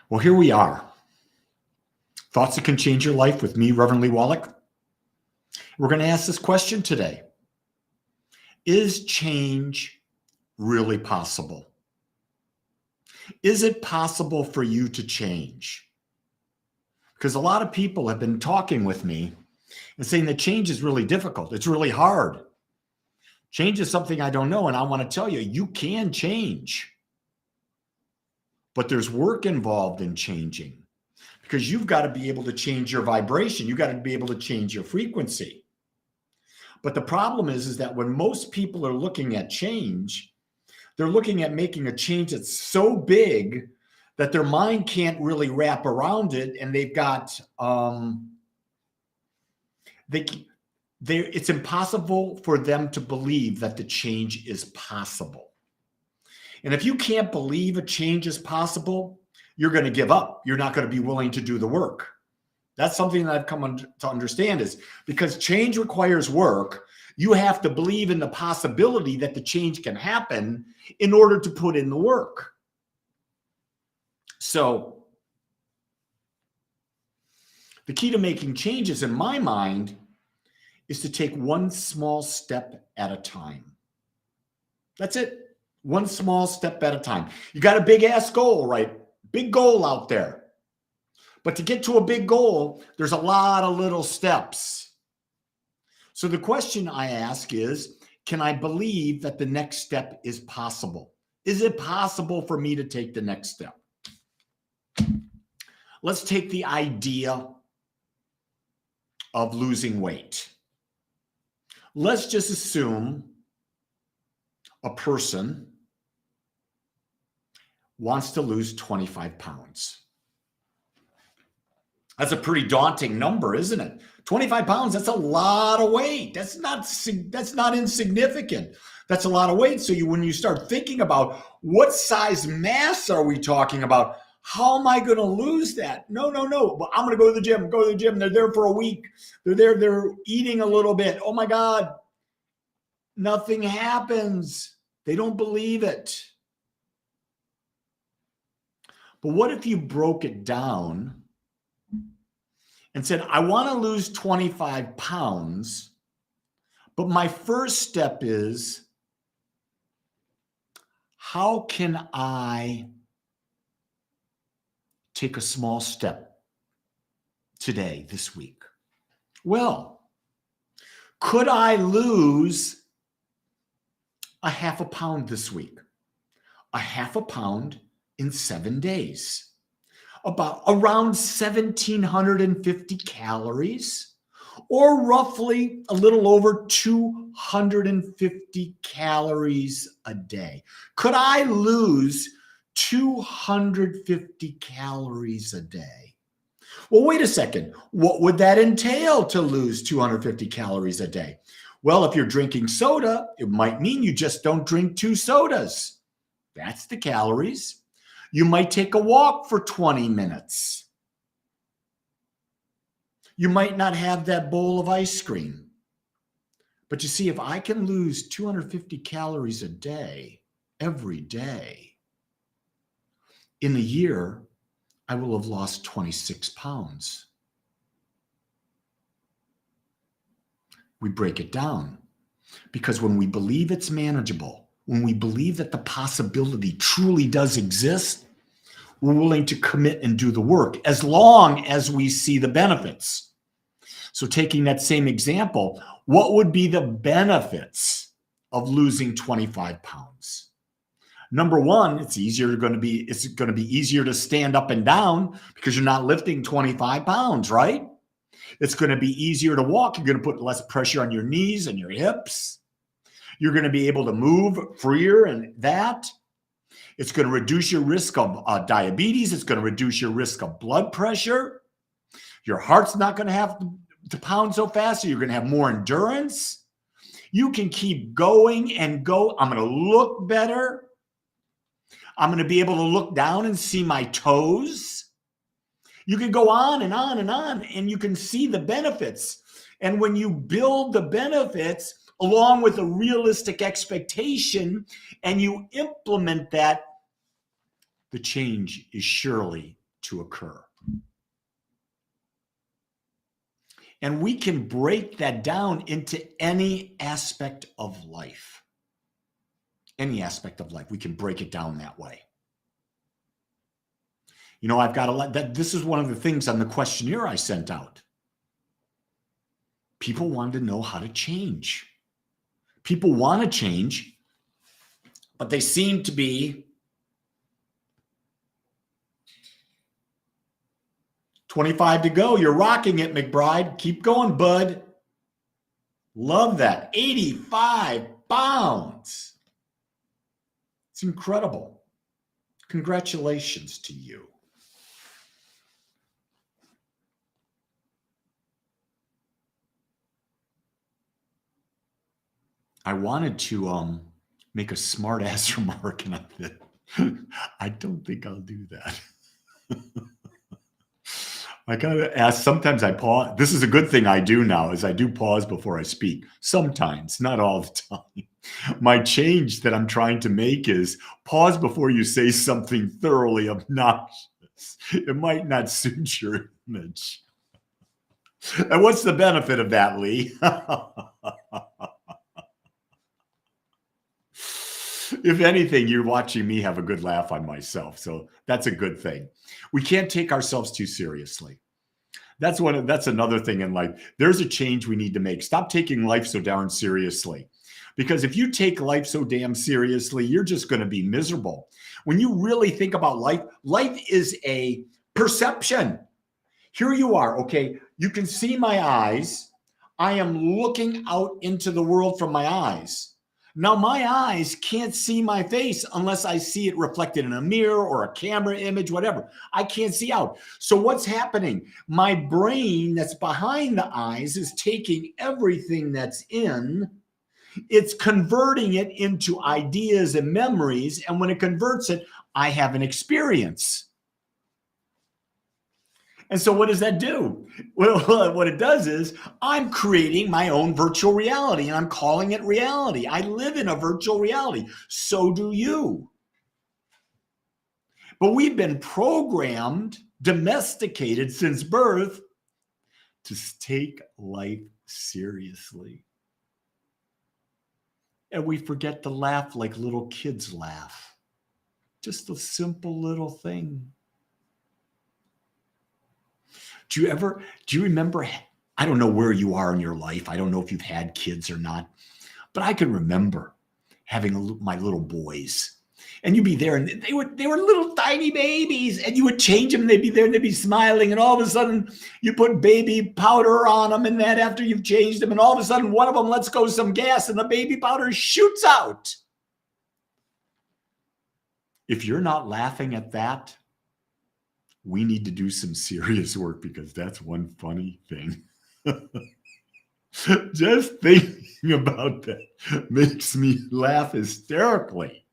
Well, here we are. Thoughts that can change your life with me, Reverend Lee Wolak. We're going to ask this question today. Is change really possible? Is it possible for you to change? Because a lot of people have been talking with me and saying that change is really difficult. It's really hard. Change is something I don't know. And I want to tell you, you can change. But there's work involved in changing because you've got to be able to change your vibration. You've got to be able to change your frequency. But the problem is that when most people are looking at change, they're looking at making a change that's so big that their mind can't really wrap around it. And they've got, it's impossible for them to believe that the change is possible. And if you can't believe a change is possible, you're going to give up. You're not going to be willing to do the work. That's something that I've come to understand is because change requires work, you have to believe in the possibility that the change can happen in order to put in the work. So the key to making changes in my mind is to take one small step at a time. That's it. One small step at a time. You got a big ass goal, right? Big goal out there. But to get to a big goal, there's a lot of little steps. So the question I ask is, can I believe that the next step is possible? Is it possible for me to take the next step? Let's take the idea of losing weight. Let's just assume a person wants to lose 25 pounds. That's a pretty daunting number, isn't it? 25 pounds, that's a lot of weight. That's not insignificant. That's a lot of weight. So when you start thinking about what size mass are we talking about? How am I going to lose that? No. Well, I'm going to go to the gym. They're there for a week. They're eating a little bit. Oh my God. Nothing happens. They don't believe it. But what if you broke it down and said, I want to lose 25 pounds, but my first step is, how can I take a small step today, this week? Well, could I lose a half a pound this week? A half a pound in 7 days. Around 1,750 calories, or roughly a little over 250 calories a day. Could I lose 250 calories a day? Well, wait a second. What would that entail to lose 250 calories a day? Well, if you're drinking soda, it might mean you just don't drink 2 sodas. That's the calories. You might take a walk for 20 minutes. You might not have that bowl of ice cream. But you see, if I can lose 250 calories a day, every day, in a year, I will have lost 26 pounds. We break it down because when we believe it's manageable, when we believe that the possibility truly does exist, we're willing to commit and do the work as long as we see the benefits. So taking that same example, what would be the benefits of losing 25 pounds? Number one, it's going to be easier to stand up and down because you're not lifting 25 pounds, right? It's going to be easier to walk. You're going to put less pressure on your knees and your hips. You're going to be able to move freer and that. It's going to reduce your risk of diabetes. It's going to reduce your risk of blood pressure. Your heart's not going to have to pound so fast, so you're going to have more endurance. You can keep going and go. I'm going to look better. I'm going to be able to look down and see my toes. You can go on and on and on, and you can see the benefits. And when you build the benefits along with a realistic expectation and you implement that the change is surely to occur. And we can break that down into any aspect of life. Any aspect of life, we can break it down that way. You know, I've got a lot that this is one of the things on the questionnaire I sent out. People wanted to know how to change. People want to change, but they seem to be 25 to go. You're rocking it, McBride. Keep going, bud. Love that. 85 pounds. It's incredible. Congratulations to you. I wanted to make a smart ass remark, and I don't think I'll do that. I gotta ask, sometimes I pause. This is a good thing I do now, is I do pause before I speak. Sometimes, not all the time. My change that I'm trying to make is pause before you say something thoroughly obnoxious. It might not suit your image. And what's the benefit of that, Lee? If anything, you're watching me have a good laugh on myself. So that's a good thing. We can't take ourselves too seriously. That's another thing in life. There's a change we need to make. Stop taking life so darn seriously. Because if you take life so damn seriously, you're just going to be miserable. When you really think about life, life is a perception. Here you are, okay? You can see my eyes. I am looking out into the world from my eyes. Now, my eyes can't see my face unless I see it reflected in a mirror or a camera image, whatever. I can't see out. So what's happening? My brain that's behind the eyes is taking everything that's in, it's converting it into ideas and memories. And when it converts it, I have an experience. And so what does that do? Well, what it does is I'm creating my own virtual reality, and I'm calling it reality. I live in a virtual reality. So do you. But we've been programmed, domesticated since birth to take life seriously. And we forget to laugh like little kids laugh. Just a simple little thing. Do you remember, I don't know where you are in your life. I don't know if you've had kids or not, but I can remember having my little boys, and you'd be there, and they were little tiny babies, and you would change them, and they'd be there, and they'd be smiling, and all of a sudden you put baby powder on them, and that after you've changed them, and all of a sudden one of them lets go some gas, and the baby powder shoots out. If you're not laughing at that, we need to do some serious work, because that's one funny thing. Just thinking about that makes me laugh hysterically.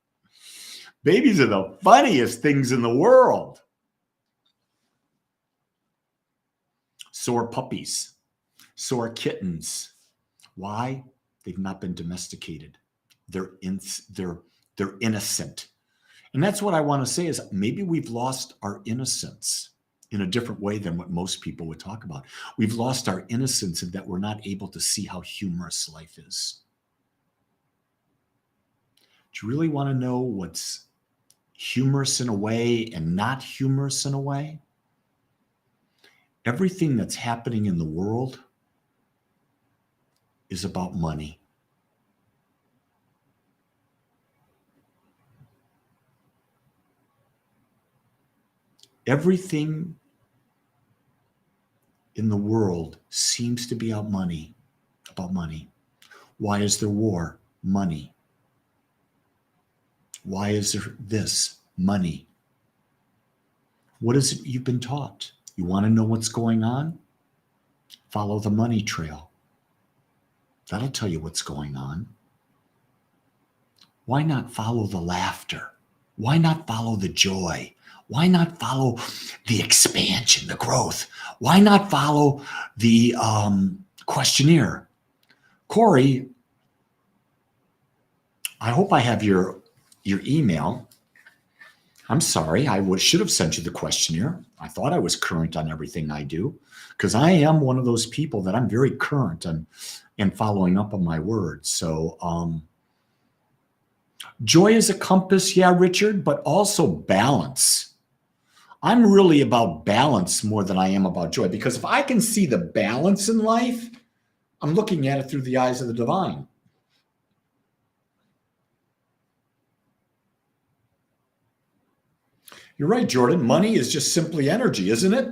Babies are the funniest things in the world. So are puppies. So are kittens. Why? They've not been domesticated. They're innocent. And that's what I want to say, is maybe we've lost our innocence in a different way than what most people would talk about. We've lost our innocence in that we're not able to see how humorous life is. Do you really want to know what's humorous in a way and not humorous in a way? Everything that's happening in the world is about money. Everything in the world seems to be about money. Why is there war? Money. Why is there this? Money. What is it you've been taught? You want to know what's going on? Follow the money trail. That'll tell you what's going on. Why not follow the laughter? Why not follow the joy? Why not follow the expansion, the growth? Why not follow the questionnaire? Corey, I hope I have your email. I'm sorry, should have sent you the questionnaire. I thought I was current on everything I do, because I am one of those people that I'm very current on and following up on my words. So joy is a compass, yeah, Richard, but also balance. I'm really about balance more than I am about joy, because if I can see the balance in life, I'm looking at it through the eyes of the divine. You're right, Jordan. Money is just simply energy, isn't it?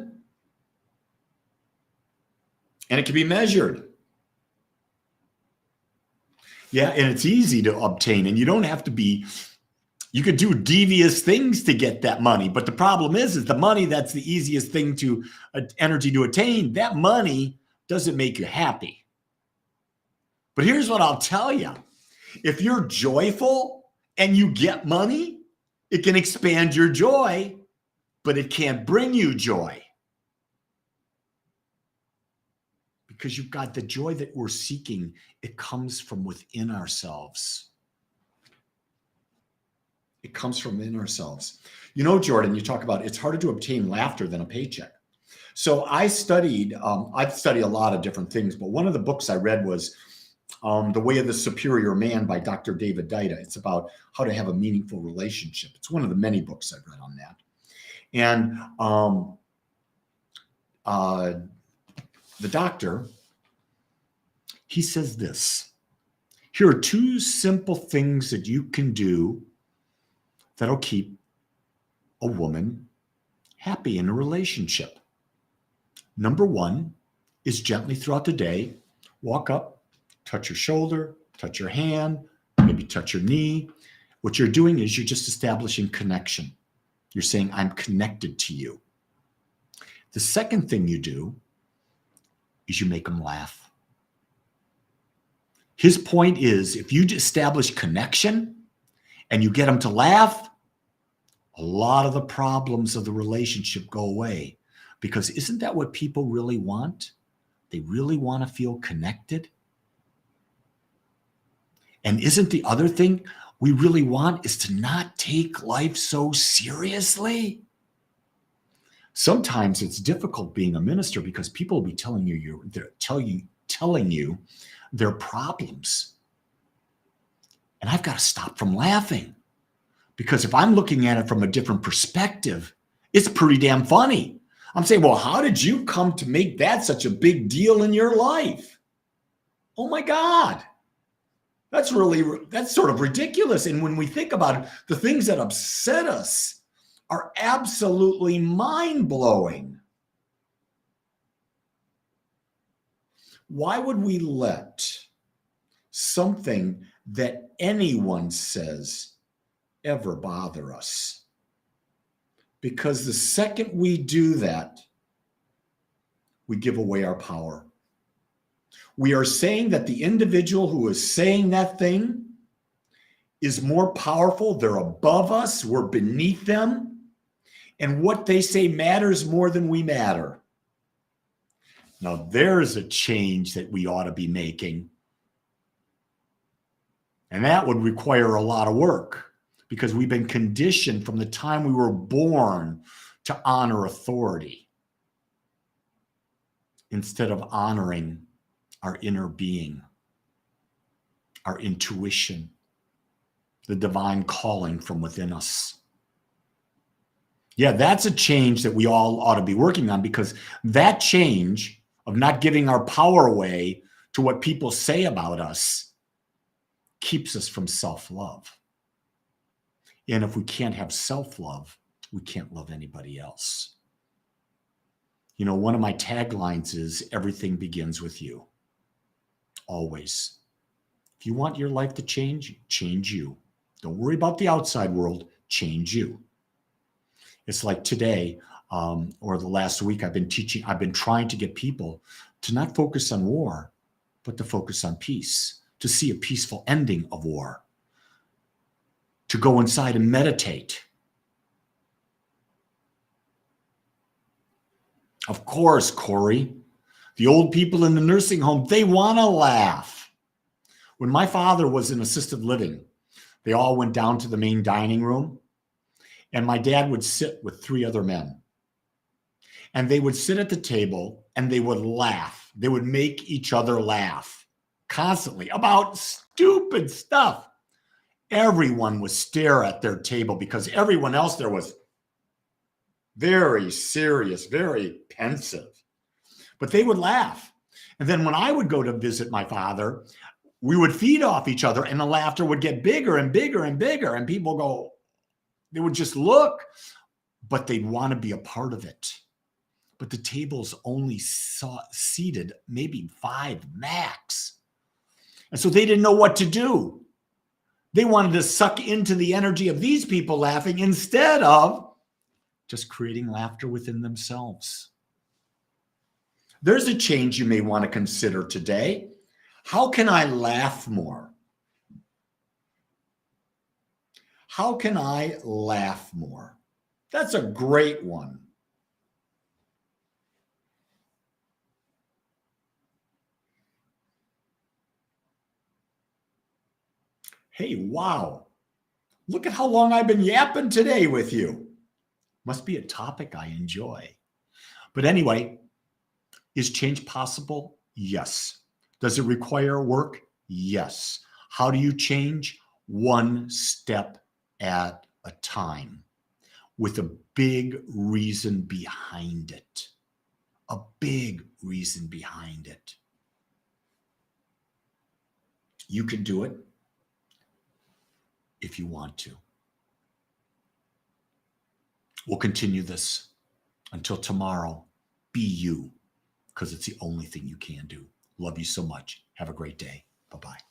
And it can be measured. Yeah, and it's easy to obtain, and you don't have to be, you could do devious things to get that money. But the problem is the money that's the easiest thing to energy to attain, that money doesn't make you happy. But here's what I'll tell you. If you're joyful and you get money, it can expand your joy, but it can't bring you joy. Because you've got the joy that we're seeking. It comes from within ourselves. It comes from within ourselves. You know, Jordan, you talk about it's harder to obtain laughter than a paycheck. So I've studied a lot of different things, but one of the books I read was The Way of the Superior Man by Dr. David Deida. It's about how to have a meaningful relationship. It's one of the many books I've read on that. And the doctor, he says this: here are two simple things that you can do that'll keep a woman happy in a relationship. Number one is gently throughout the day, walk up, touch your shoulder, touch your hand, maybe touch your knee. What you're doing is you're just establishing connection. You're saying, I'm connected to you. The second thing you do is you make them laugh. His point is, if you establish connection and you get them to laugh, a lot of the problems of the relationship go away. Because isn't that what people really want? They really want to feel connected. And isn't the other thing we really want is to not take life so seriously? Sometimes it's difficult being a minister because people will be telling you their problems. And I've got to stop from laughing, because if I'm looking at it from a different perspective, it's pretty damn funny. I'm saying, well, how did you come to make that such a big deal in your life? Oh my God. That's sort of ridiculous. And when we think about it, the things that upset us are absolutely mind-blowing. Why would we let something that anyone says ever bother us? Because the second we do that, we give away our power. We are saying that the individual who is saying that thing is more powerful. They're above us. We're beneath them. And what they say matters more than we matter. Now, there's a change that we ought to be making. And that would require a lot of work, because we've been conditioned from the time we were born to honor authority instead of honoring our inner being, our intuition, the divine calling from within us. Yeah, that's a change that we all ought to be working on, because that change of not giving our power away to what people say about us keeps us from self-love. And if we can't have self-love, we can't love anybody else. You know, one of my taglines is, everything begins with you. Always. If you want your life to change, change you. Don't worry about the outside world, change you. It's like today, or the last week, I've been trying to get people to not focus on war, but to focus on peace, to see a peaceful ending of war, to go inside and meditate. Of course, Corey, the old people in the nursing home, they want to laugh. When my father was in assisted living, they all went down to the main dining room. And my dad would sit with 3 other men. And they would sit at the table and they would laugh. They would make each other laugh constantly about stupid stuff. Everyone would stare at their table because everyone else there was very serious, very pensive. But they would laugh. And then when I would go to visit my father, we would feed off each other and the laughter would get bigger and bigger and bigger. And people go, they would just look, but they'd want to be a part of it. But the tables only seated maybe 5 max. And so they didn't know what to do. They wanted to suck into the energy of these people laughing instead of just creating laughter within themselves. There's a change you may want to consider today. How can I laugh more? How can I laugh more? That's a great one. Hey, wow. Look at how long I've been yapping today with you. Must be a topic I enjoy. But anyway, is change possible? Yes. Does it require work? Yes. How do you change? One step at a time with a big reason behind it. A big reason behind it. You can do it if you want to. We'll continue this until tomorrow. Be you, because it's the only thing you can do. Love you so much. Have a great day. Bye-bye.